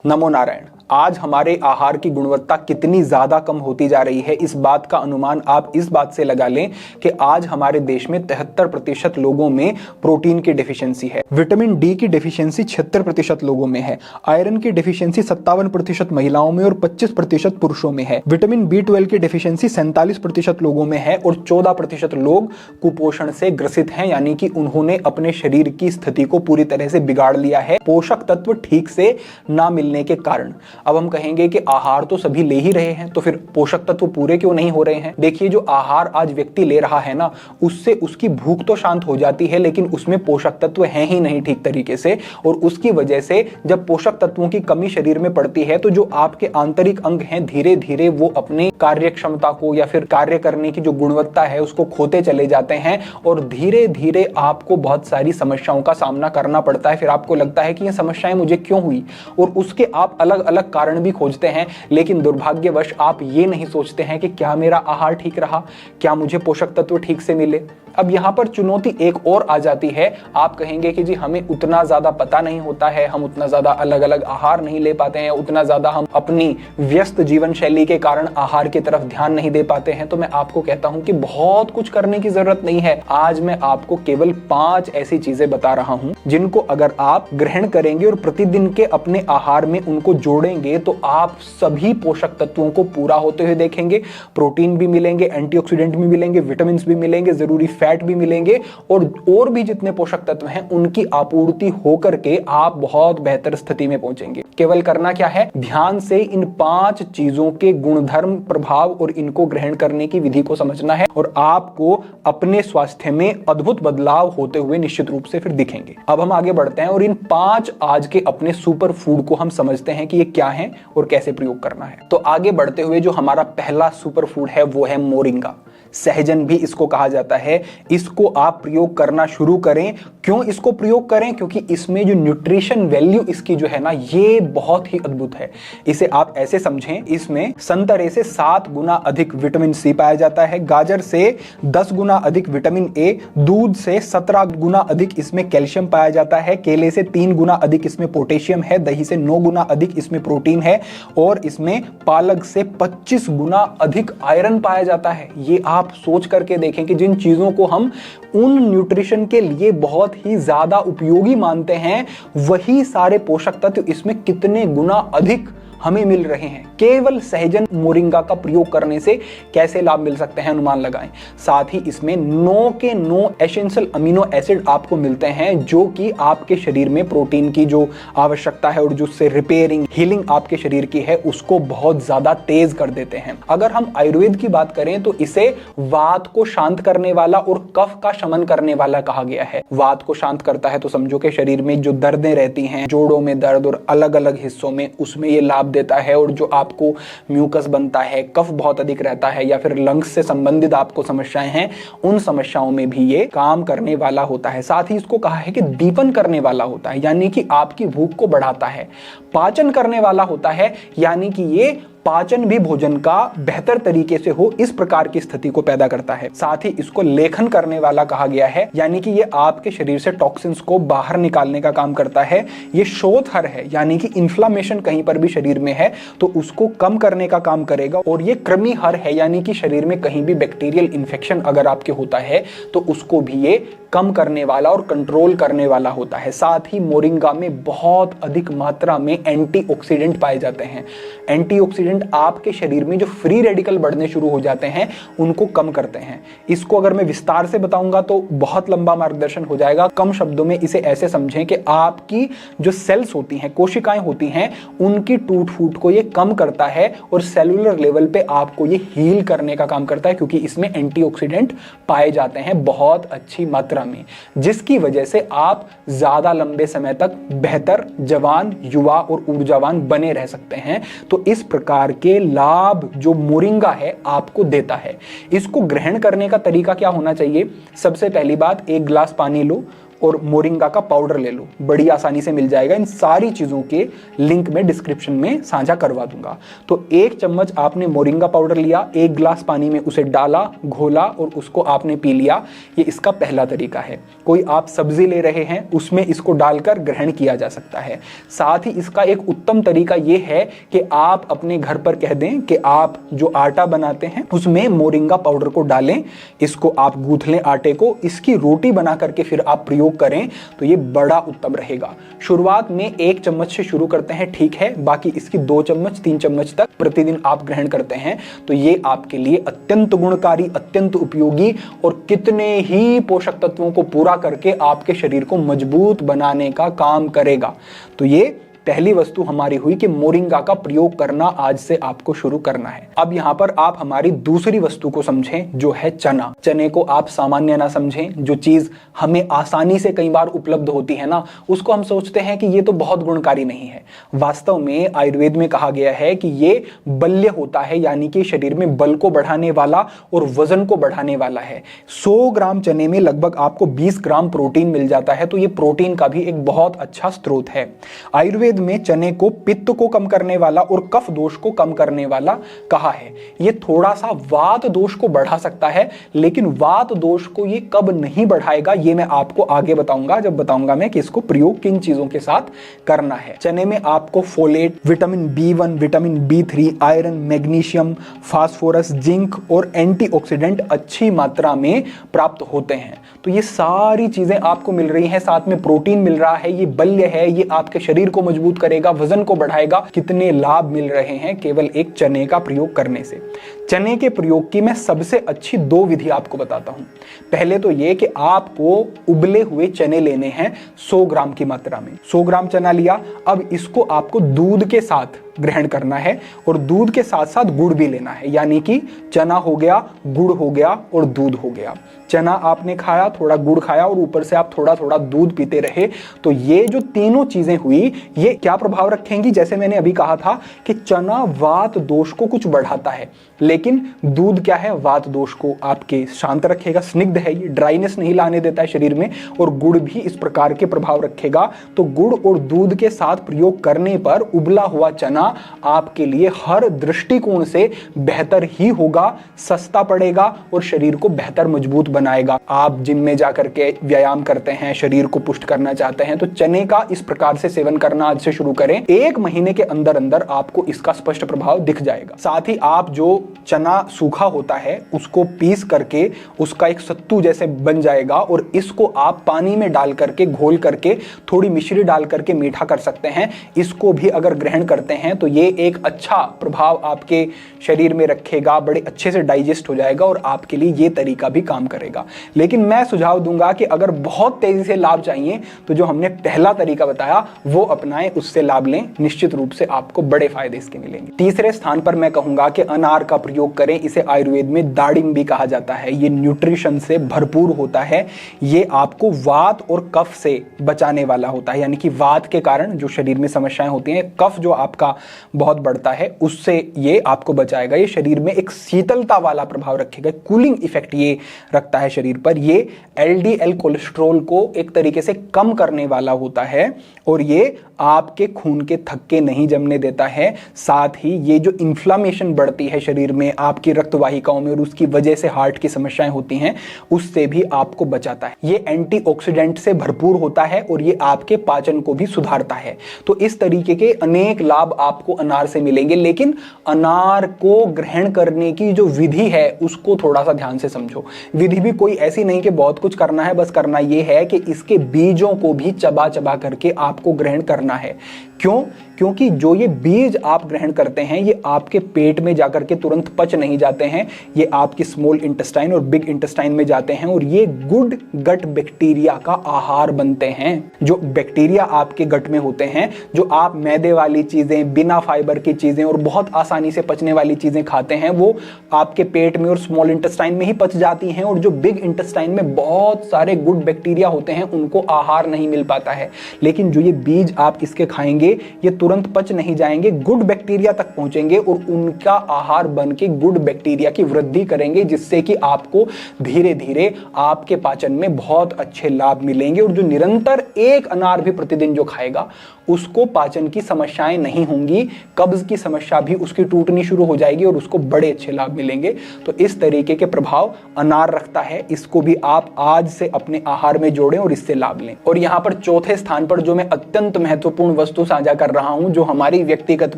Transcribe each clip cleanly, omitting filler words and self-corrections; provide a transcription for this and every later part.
नमो नारायण। आज हमारे आहार की गुणवत्ता कितनी ज्यादा कम होती जा रही है, इस बात का अनुमान आप इस बात से लगा लें कि आज हमारे देश में 73% लोगों में प्रोटीन की डेफिशिएंसी है, विटामिन डी की डेफिशिएंसी 76% लोगों में है, आयरन की डेफिशिएंसी 57% महिलाओं में और 25% पुरुषों में है, विटामिन B12 की डेफिशिएंसी 47% लोगों में है और 14% लोग कुपोषण से ग्रसित हैं, यानी कि उन्होंने अपने शरीर की स्थिति को पूरी तरह से बिगाड़ लिया है पोषक तत्व ठीक से ना मिलने के कारण। अब हम कहेंगे कि आहार तो सभी ले ही रहे हैं, तो फिर पोषक तत्व पूरे क्यों नहीं हो रहे हैं? देखिए, जो आहार आज व्यक्ति ले रहा है ना, उससे उसकी भूख तो शांत हो जाती है, लेकिन उसमें पोषक तत्व हैं ही नहीं ठीक तरीके से, और उसकी वजह से जब पोषक तत्वों की कमी शरीर में पड़ती है तो जो आपके आंतरिक अंग हैं धीरे धीरे वो अपनी कार्य क्षमता को या फिर कार्य करने की जो गुणवत्ता है उसको खोते चले जाते हैं और धीरे धीरे आपको बहुत सारी समस्याओं का सामना करना पड़ता है। फिर आपको लगता है कि ये समस्याएं मुझे क्यों हुई, और उसके आप अलग अलग कारण भी खोजते हैं, लेकिन दुर्भाग्यवश आप ये नहीं सोचते हैं कि क्या मेरा आहार ठीक रहा, क्या मुझे पोषक तत्व ठीक से मिले। अब यहां पर चुनौती एक और आ जाती है। आप कहेंगे कि जी हमें उतना ज्यादा पता नहीं होता है, हम उतना ज्यादा अलग अलग आहार नहीं ले पाते हैं, उतना ज्यादा हम अपनी व्यस्त जीवन शैली के कारण आहार की तरफ ध्यान नहीं दे पाते हैं। तो मैं आपको कहता हूं कि बहुत कुछ करने की जरूरत नहीं है। आज मैं आपको केवल 5 ऐसी चीजें बता रहा हूं जिनको अगर आप ग्रहण करेंगे और प्रतिदिन के अपने आहार में उनको जोड़ेंगे तो आप सभी पोषक तत्वों को पूरा होते हुए देखेंगे। प्रोटीन भी मिलेंगे, एंटीऑक्सीडेंट भी मिलेंगे, विटामिन भी मिलेंगे, जरूरी फैट भी मिलेंगे, और भी जितने पोषक तत्व हैं उनकी आपूर्ति होकर के आप बहुत बेहतर स्थिति में पहुंचेंगे। केवल करना क्या है, ध्यान से इन 5 चीजों के गुणधर्म, प्रभाव और इनको ग्रहण करने की विधि को समझना है और आपको अपने स्वास्थ्य में अद्भुत बदलाव होते हुए निश्चित रूप से फिर दिखेंगे। अब हम आगे बढ़ते हैं और इन 5 आज के अपने सुपर फूड को हम समझते हैं कि ये क्या है और कैसे प्रयोग करना है। तो आगे बढ़ते हुए जो हमारा पहला सुपर फूड है वो है मोरिंगा। सहजन भी इसको कहा जाता है। इसको आप प्रयोग करना शुरू करें। क्यों इसको प्रयोग करें? क्योंकि इसमें जो न्यूट्रिशन वैल्यू इसकी जो है ना, ये बहुत ही अद्भुत है। इसे आप ऐसे समझें, इसमें संतरे से 7 गुना अधिक विटामिन सी पाया जाता है, गाजर से 10 गुना अधिक विटामिन ए, दूध से 17 गुना अधिक इसमें कैल्शियम पाया जाता है, केले से 3 गुना अधिक इसमें पोटेशियम है, दही से 9 गुना अधिक इसमें प्रोटीन है और इसमें पालक से 25 गुना अधिक आयरन पाया जाता है। ये आप सोच करके देखें कि जिन चीजों को हम उन न्यूट्रिशन के लिए बहुत ही ज्यादा उपयोगी मानते हैं, वही सारे पोषक तत्व इसमें कितने गुना अधिक हमें मिल रहे हैं। केवल सहजन मोरिंगा का प्रयोग करने से कैसे लाभ मिल सकते हैं, अनुमान लगाएं। साथ ही इसमें 9 के 9 एसेंशियल अमीनो एसिड आपको मिलते हैं जो कि आपके शरीर में प्रोटीन की जो आवश्यकता है और जो उससे रिपेयरिंग, हीलिंग आपके शरीर की है उसको बहुत ज्यादा तेज कर देते हैं। अगर हम आयुर्वेद की बात करें तो इसे वात को शांत करने वाला और कफ का शमन करने वाला कहा गया है। वात को शांत करता है तो समझो कि शरीर में जो दर्दें रहती हैं, जोड़ों में दर्द और अलग अलग हिस्सों में, उसमें ये लाभ देता है। और जो आपको म्यूकस बनता है, कफ बहुत अधिक रहता है या फिर लंग्स से संबंधित आपको समस्याएं हैं, उन समस्याओं में भी ये काम करने वाला होता है। साथ ही इसको कहा है कि दीपन करने वाला होता है, यानी कि आपकी भूख को बढ़ाता है। पाचन करने वाला होता है, यानी कि ये पाचन भी भोजन का बेहतर तरीके से हो, इस प्रकार की स्थिति को पैदा करता है। साथ ही इसको लेखन करने वाला कहा गया है, यानी कि ये आपके शरीर से टॉक्सिन्स को बाहर निकालने का काम करता है। ये शोथहर है, यानी कि इन्फ्लामेशन कहीं पर भी शरीर में है तो उसको कम करने का काम करेगा। और ये कृमिहर है, यानी कि शरीर में कहीं भी बैक्टीरियल इन्फेक्शन अगर आपके होता है तो उसको भी ये कम करने वाला और कंट्रोल करने वाला होता है। साथ ही मोरिंगा में बहुत अधिक मात्रा में एंटीऑक्सीडेंट पाए जाते हैं। एंटीऑक्सीडेंट आपके शरीर में जो फ्री रेडिकल बढ़ने शुरू हो जाते हैं उनको कम करते हैं। इसको अगर मैं विस्तार से बताऊंगा तो बहुत लंबा मार्गदर्शन हो जाएगा। कम शब्दों में इसे ऐसे समझें कि आपकी जो सेल्स होती हैं, कोशिकाएं होती हैं, उनकी टूट फूट को ये कम करता है और सेलुलर लेवल पे आपको ये हील करने का काम करता है, क्योंकि इसमें एंटीऑक्सीडेंट पाए जाते हैं बहुत अच्छी मात्रा में, जिसकी वजह से आप ज्यादा लंबे समय तक बेहतर, जवान, युवा और ऊर्जावान बने रह सकते हैं। तो इस प्रकार के लाभ जो मोरिंगा है आपको देता है। इसको ग्रहण करने का तरीका क्या होना चाहिए? सबसे पहली बात, 1 गिलास पानी लो, और मोरिंगा का पाउडर ले लो, बड़ी आसानी से मिल जाएगा। इन सारी चीज़ों के लिंक मैं डिस्क्रिप्शन में साझा करवा दूंगा। तो 1 चम्मच आपने मोरिंगा पाउडर लिया, 1 गिलास पानी में उसे डाला, घोला और उसको आपने पी लिया। ये इसका पहला तरीका है। कोई आप सब्जी ले रहे हैं उसमें इसको डालकर ग्रहण किया जा सकता है। साथ ही इसका एक उत्तम तरीका ये है कि आप अपने घर पर कह दें कि आप जो आटा बनाते हैं उसमें मोरिंगा पाउडर को डालें, इसको आप गूंथ लें आटे को, इसकी रोटी बना करके फिर आप प्रयोग करें तो ये बड़ा उत्तम रहेगा। शुरुआत में 1 चम्मच से शुरू करते हैं, ठीक है, बाकी इसकी 2 चम्मच 3 चम्मच तक प्रतिदिन आप ग्रहण करते हैं तो ये आपके लिए अत्यंत गुणकारी, अत्यंत उपयोगी और कितने ही पोषक तत्वों को पूरा करके आपके शरीर को मजबूत बनाने का काम करेगा। तो ये पहली वस्तु हमारी हुई कि मोरिंगा का प्रयोग करना आज से आपको शुरू करना है। अब यहां पर आप हमारी दूसरी वस्तु को समझें जो है चना। चने को आप सामान्य ना समझें, जो चीज हमें आसानी से कई बार उपलब्ध होती है ना, उसको हम सोचते हैं कि ये तो बहुत गुणकारी नहीं है। वास्तव में आयुर्वेद में कहा गया है कि ये बल्य होता है, यानी कि शरीर में बल को बढ़ाने वाला और वजन को बढ़ाने वाला है। 100 ग्राम चने में लगभग आपको 20 ग्राम प्रोटीन मिल जाता है, तो ये प्रोटीन का भी एक बहुत अच्छा स्रोत है। आयुर्वेद में चने को पित्त को कम करने वाला और कफ दोष को कम करने वाला कहा है। ये थोड़ा सा वात दोष को बढ़ा सकता है, लेकिन वात दोष को ये कब नहीं बढ़ाएगा ये मैं आपको आगे बताऊंगा, जब बताऊंगा मैं कि इसको प्रयोग किन चीजों के साथ करना है। चने में आपको folate, vitamin B1, vitamin B3, iron, magnesium, phosphorus, zinc और एंटीऑक्सीडेंट अच्छी मात्रा में प्राप्त होते हैं। तो ये सारी चीजें आपको मिल रही हैं, साथ में प्रोटीन मिल रहा है, ये बल्य है, ये आपके शरीर को मजबूत करेगा, वजन को बढ़ाएगा। कितने लाभ मिल रहे हैं केवल एक चने का प्रयोग करने से। चने के प्रयोग की मैं सबसे अच्छी 2 विधि आपको बताता हूं। पहले तो ये कि आपको उबले हुए चने लेने हैं 100 ग्राम की मात्रा में। 100 ग्राम चना लिया, अब इसको आपको दूध के साथ ग्रहण करना है और दूध के साथ साथ गुड़ भी लेना है, यानी कि चना हो गया, गुड़ हो गया और दूध हो गया। चना आपने खाया, थोड़ा गुड़ खाया और ऊपर से आप थोड़ा थोड़ा दूध पीते रहे, तो ये जो तीनों चीजें हुई ये क्या प्रभाव रखेंगी? जैसे मैंने अभी कहा था कि चना वात दोष को कुछ बढ़ाता है, लेकिन दूध क्या है? वात दोष को आपके शांत रखेगा, स्निग्ध है, ये ड्राइनेस नहीं लाने देता है शरीर में, और गुड़ भी इस प्रकार के प्रभाव रखेगा। तो गुड़ और दूध के साथ प्रयोग करने पर उबला हुआ चना आपके लिए हर दृष्टिकोण से बेहतर ही होगा, सस्ता पड़ेगा और शरीर को बेहतर मजबूत बनाएगा। आप जिम में जाकर के व्यायाम करते हैं, शरीर को पुष्ट करना चाहते हैं, तो चने का इस प्रकार से सेवन करना आज से शुरू करें। 1 महीने के अंदर अंदर आपको इसका स्पष्ट प्रभाव दिख जाएगा। साथ ही आप जो चना सूखा होता है उसको पीस करके उसका एक सत्तू जैसे बन जाएगा, और इसको आप पानी में डाल करके घोल करके थोड़ी मिश्री डाल करके मीठा कर सकते हैं। इसको भी अगर ग्रहण करते हैं तो ये एक अच्छा प्रभाव आपके शरीर में रखेगा, बड़े अच्छे से डाइजेस्ट हो जाएगा और आपके लिए ये तरीका भी काम करेगा। लेकिन मैं सुझाव दूंगा कि अगर बहुत तेजी से लाभ चाहिए तो जो हमने पहला तरीका बताया वो अपनाएं, उससे लाभ लें, निश्चित रूप से आपको बड़े फायदे इसके मिलेंगे। तीसरे स्थान पर मैं कहूंगा कि अनार का प्रयोग करें। इसे आयुर्वेद में दाड़िम भी कहा जाता है। ये न्यूट्रिशन से भरपूर होता है। ये आपको वात और कफ से बचाने वाला होता है, यानी कि वात के कारण जो शरीर में समस्याएं होती हैं, कफ जो आपका बहुत बढ़ता है, उससे ये आपको बचाएगा। ये शरीर में एक शीतलता वाला प्रभाव रखेगा, कूलिंग इफेक्ट ये रखता है शरीर पर। ये एलडीएल कोलेस्ट्रॉल को एक तरीके से कम करने वाला होता है और ये आपके खून के थक्के नहीं जमने देता है। साथ ही ये जो इन्फ्लामेशन बढ़ती है शरीर में आपकी रक्त वाहिकाओं में और उसकी वजह से हार्ट की समस्याएं होती हैं, उससे भी आपको बचाता है। ये एंटीऑक्सीडेंट से भरपूर होता है और ये आपके पाचन को भी सुधारता है। तो इस तरीके के अनेक लाभ आपको अनार से मिलेंगे। लेकिन अनार को ग्रहण करने की जो विधि है उसको थोड़ा सा ध्यान से समझो। विधि भी कोई ऐसी नहीं कि बहुत कुछ करना है, बस करना यह है कि इसके बीजों को भी चबा चबा करके आपको ग्रहण करना है। क्यों? क्योंकि जो ये बीज आप ग्रहण करते हैं ये आपके पेट में जाकर के तुरंत पच नहीं जाते हैं, ये आपकी स्मॉल इंटेस्टाइन और बिग इंटेस्टाइन में जाते हैं और ये गुड गट बैक्टीरिया का आहार बनते हैं। जो बैक्टीरिया आपके गट में होते हैं, जो आप मैदे वाली चीजें, बिना फाइबर की चीजें और बहुत आसानी से पचने वाली चीजें खाते हैं, वो आपके पेट में और स्मॉल इंटेस्टाइन में ही पच जाती हैं, और जो बिग इंटेस्टाइन में बहुत सारे गुड बैक्टीरिया होते हैं उनको आहार नहीं मिल पाता है। लेकिन जो ये बीज आप इसके खाएंगे ये तुरंत पच नहीं जाएंगे, गुड बैक्टीरिया तक पहुंचेंगे और उनका आहार बन के गुड बैक्टीरिया की वृद्धि करेंगे, जिससे कि आपको धीरे धीरे आपके पाचन में बहुत अच्छे लाभ मिलेंगे। और जो निरंतर एक अनार भी प्रतिदिन जो खाएगा उसको पाचन की समस्याएं नहीं होंगी, कब्ज की समस्या भी उसकी टूटनी शुरू हो जाएगी और उसको बड़े अच्छे लाभ मिलेंगे। तो इस तरीके के प्रभाव अनार रखता है, इसको भी आप आज से अपने आहार में जोड़ें और इससे लाभ लें। और यहाँ पर चौथे स्थान पर जो मैं अत्यंत महत्वपूर्ण वस्तु साझा कर रहा हूं, जो हमारी व्यक्तिगत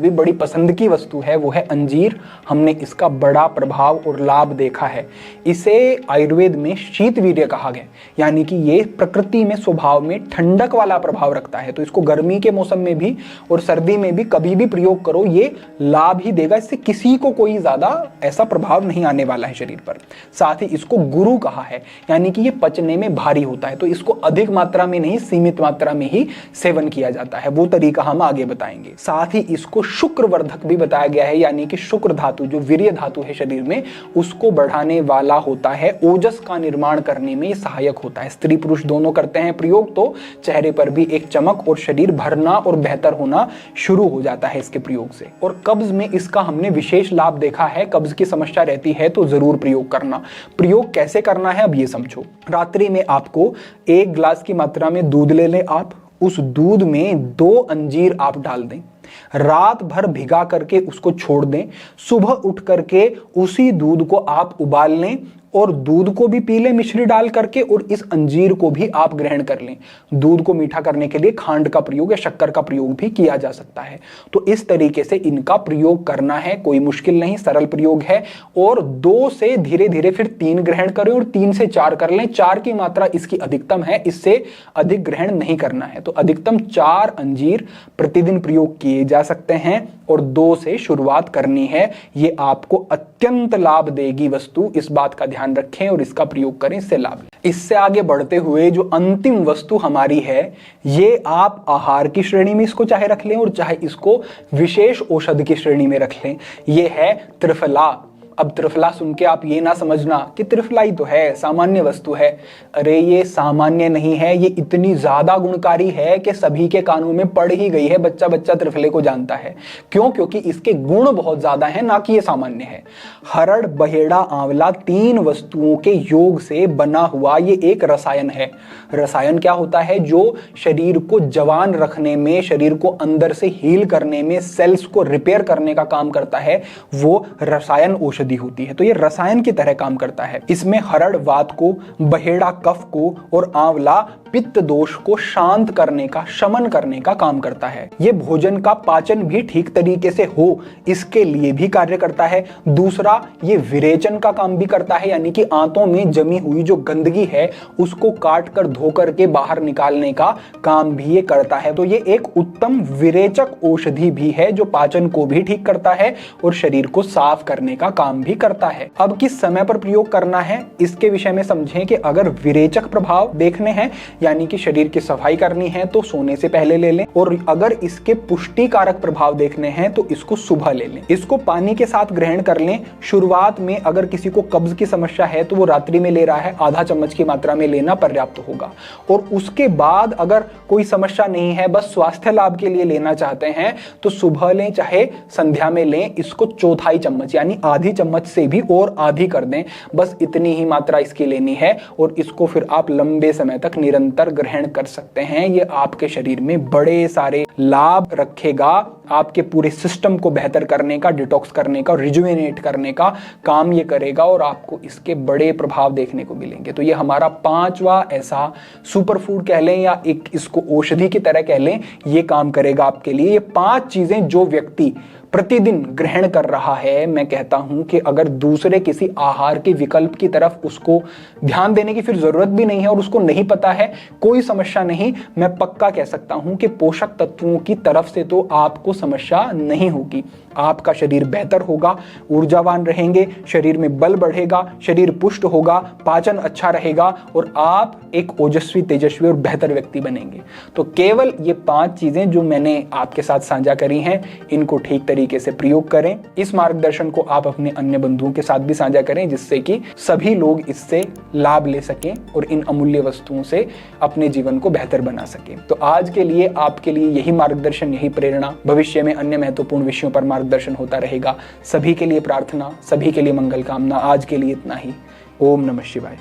भी बड़ी पसंद की वस्तु है, वो है अंजीर। हमने इसका बड़ा प्रभाव और लाभ देखा है। इसे आयुर्वेद में शीतवीर्य कहा गया, यानी कि ये प्रकृति में स्वभाव में ठंडक वाला प्रभाव रखता है। तो इसको गर्मी के मौसम में भी और सर्दी में भी कभी भी प्रयोग करो, ये लाभ ही देगा। इससे किसी को कोई ज्यादा ऐसा प्रभाव नहीं आने वाला है शरीर पर। साथ ही इसको गुरु कहा है, यानी कि ये पचने में भारी होता है, तो इसको अधिक मात्रा में नहीं, सीमित मात्रा में ही सेवन किया जाता है। वो तरीका हम आगे बताएंगे। साथ ही इसको शुक्रवर्धक भी बताया गया है, यानी कि शुक्र धातु जो वीर्य धातु है शरीर में, उसको बढ़ाने वाला होता है, ओजस का निर्माण करने में सहायक होता है। स्त्री पुरुष दोनों करते हैं प्रयोग, तो चेहरे पर भी एक चमक और शरीर भरना और बेहतर होना शुरू हो जाता है इसके प्रयोग से। और कब्ज में इसका हमने विशेष लाभ देखा है। कब्ज की समस्या रहती है तो जरूर प्रयोग करना। प्रयोग कैसे करना है अब ये समझो। रात्रि में आपको 1 गिलास की मात्रा में दूध ले लें, आप उस दूध में 2 अंजीर आप डाल दें, रात भर भिगा करके उसको छोड़ दें, सुबह उठ करके उसी दूध को आप उबाल लें और दूध को भी पी लें मिश्री डाल करके, और इस अंजीर को भी आप ग्रहण कर लें। दूध को मीठा करने के लिए खांड का प्रयोग या शक्कर का प्रयोग भी किया जा सकता है। तो इस तरीके से इनका प्रयोग करना है, कोई मुश्किल नहीं, सरल प्रयोग है। और 2 से धीरे धीरे फिर 3 ग्रहण करें और 3 से 4 कर लें। 4 की मात्रा इसकी अधिकतम है, इससे अधिक ग्रहण नहीं करना है। तो अधिकतम 4 अंजीर प्रतिदिन प्रयोग किए जा सकते हैं और 2 से शुरुआत करनी है। ये आपको अत्यंत लाभ देगी वस्तु, इस बात का ध्यान रखें और इसका प्रयोग करें, इससे लाभ लें। इससे आगे बढ़ते हुए जो अंतिम वस्तु हमारी है, ये आप आहार की श्रेणी में इसको चाहे रख लें और चाहे इसको विशेष औषधि की श्रेणी में रख लें। ये है त्रिफला। अब त्रिफला सुन के आप ये ना समझना कि त्रिफला ही तो है, सामान्य वस्तु है। अरे ये सामान्य नहीं है, ये इतनी ज्यादा गुणकारी है कि सभी के कानों में पड़ ही गई है। बच्चा बच्चा त्रिफले को जानता है। क्यों? क्योंकि इसके गुण बहुत ज्यादा हैं, ना कि ये सामान्य है। हरड़, बहेड़ा, आंवला 3 वस्तुओं के योग से बना हुआ ये एक रसायन है। रसायन क्या होता है? जो शरीर को जवान रखने में, शरीर को अंदर से हील करने में, सेल्स को रिपेयर करने का काम करता है, वो रसायन औषधि होती है। तो ये रसायन की तरह काम करता है। इसमें हरड़ वात को, बहेड़ा कफ को और आंवला पित्त दोष को शांत करने का, शमन करने का काम करता है। ये भोजन का पाचन भी ठीक तरीके से हो, इसके लिए भी कार्य करता है। दूसरा, ये विरेचन का काम भी करता है, यानी कि आंतों में जमी हुई जो गंदगी है उसको काट कर धो करके बाहर निकालने का काम भी ये करता है। तो ये एक उत्तम विरेचक औषधि भी है, जो पाचन को भी ठीक करता है और शरीर को साफ करने का काम भी करता है। अब किस समय पर प्रयोग करना है इसके विषय में समझें कि अगर विरेचक प्रभाव देखने हैं, यानी कि शरीर की सफाई करनी है, तो सोने से पहले ले लें। और अगर इसके पुष्टिकारक प्रभाव देखने हैं तो इसको सुबह ले लें। इसको पानी के साथ ग्रहण कर लें। शुरुआत में अगर किसी को कब्ज की समस्या है तो वो रात्रि में ले रहा है, आधा चम्मच की मात्रा में लेना पर्याप्त होगा। और उसके बाद अगर कोई समस्या नहीं है, बस स्वास्थ्य लाभ के लिए लेना चाहते हैं, तो सुबह लें चाहे संध्या में लें। इसको 1/4 चम्मच यानी आधी चम्मच से भी और आधी कर दें, बस इतनी ही मात्रा इसकी लेनी है। और इसको फिर आप लंबे समय तक निरंतर ग्रहण कर सकते हैं। ये आपके शरीर में बड़े सारे लाभ रखेगा, आपके पूरे सिस्टम को बेहतर करने का, डिटॉक्स करने का, रिजुवेनेट करने का काम ये करेगा और आपको इसके बड़े प्रभाव देखने को मिलेंगे। तो ये हमारा 5वां ऐसा सुपर फूड कह लें या एक इसको औषधि की तरह कह लें, ये काम करेगा आपके लिए। ये 5 चीजें जो व्यक्ति प्रतिदिन ग्रहण कर रहा है, मैं कहता हूं कि अगर दूसरे किसी आहार के विकल्प की तरफ उसको ध्यान देने की फिर जरूरत भी नहीं है और उसको नहीं पता है, कोई समस्या नहीं। मैं पक्का कह सकता हूं कि पोषक तत्वों की तरफ से तो आपको समस्या नहीं होगी। आपका शरीर बेहतर होगा, ऊर्जावान रहेंगे, शरीर में बल बढ़ेगा, शरीर पुष्ट होगा, पाचन अच्छा रहेगा और आप एक ओजस्वी, तेजस्वी और बेहतर व्यक्ति बनेंगे। तो केवल ये 5 चीजें जो मैंने आपके साथ साझा करी हैं, इनको ठीक तरीके से प्रयोग करें। इस मार्गदर्शन को आप अपने अन्य बंधुओं के साथ भी साझा करें, जिससे कि सभी लोग इससे लाभ ले सकें और इन अमूल्य वस्तुओं से अपने जीवन को बेहतर बना सकें। तो आज के लिए आपके लिए यही मार्गदर्शन, यही प्रेरणा। भविष्य में अन्य महत्वपूर्ण विषयों पर मार्गदर्शन होता रहेगा। सभी के लिए प्रार्थना, सभी के लिए मंगल कामना। आज के लिए इतना ही। ओम नमः शिवाय।